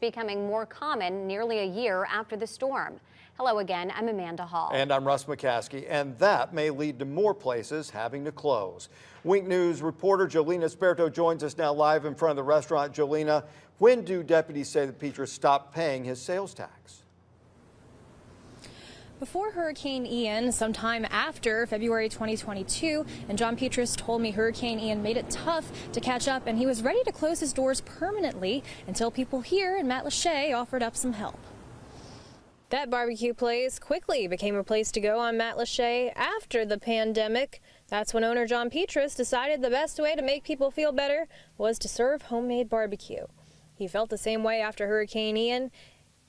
Becoming more common nearly a year after the storm. Hello again, I'm Amanda Hall. And I'm Russ McCaskey, and that may lead to more places having to close. Wink News reporter Jolina Sperto joins us now live in front of the restaurant. Jolina, when do deputies say that Petrus stopped paying his sales tax? Before Hurricane Ian, sometime after February 2022, and John Petrus told me Hurricane Ian made it tough to catch up, and he was ready to close his doors permanently until people here in Matlacha offered up some help. That BBQ Place quickly became a place to go on Matlacha after the pandemic. That's when owner John Petrus decided the best way to make people feel better was to serve homemade barbecue. He felt the same way after Hurricane Ian,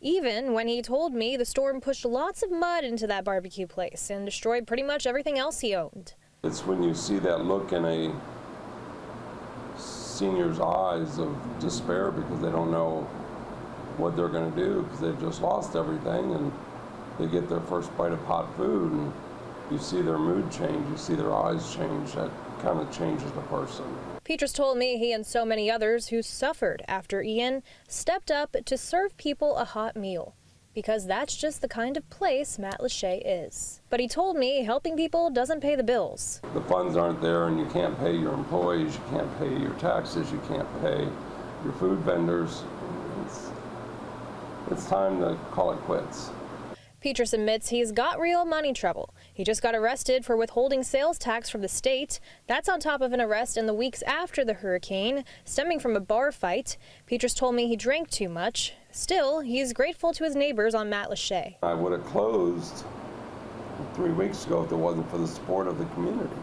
even when he told me the storm pushed lots of mud into that barbecue place and destroyed pretty much everything else he owned. It's when you see that look in a senior's eyes of despair because they don't know what they're going to do because they've just lost everything, and they get their first bite of hot food and you see their mood change, you see their eyes change. That kind of changes the person. Petrus told me he and so many others who suffered after Ian stepped up to serve people a hot meal, because that's just the kind of place Matlacha is. But he told me helping people doesn't pay the bills. The funds aren't there and you can't pay your employees, you can't pay your taxes, you can't pay your food vendors. It's time to call it quits. Petrus admits he's got real money trouble. He just got arrested for withholding sales tax from the state. That's on top of an arrest in the weeks after the hurricane, stemming from a bar fight. Petrus told me he drank too much. Still, he's grateful to his neighbors on Matlacha. I would have closed 3 weeks ago if it wasn't for the support of the community.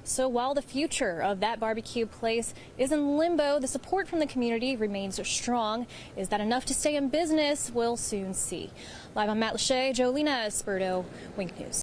So while the future of that barbecue place is in limbo, the support from the community remains strong. Is that enough to stay in business? We'll soon see. Live on Matlacha, Jolina Sperto, Wink News.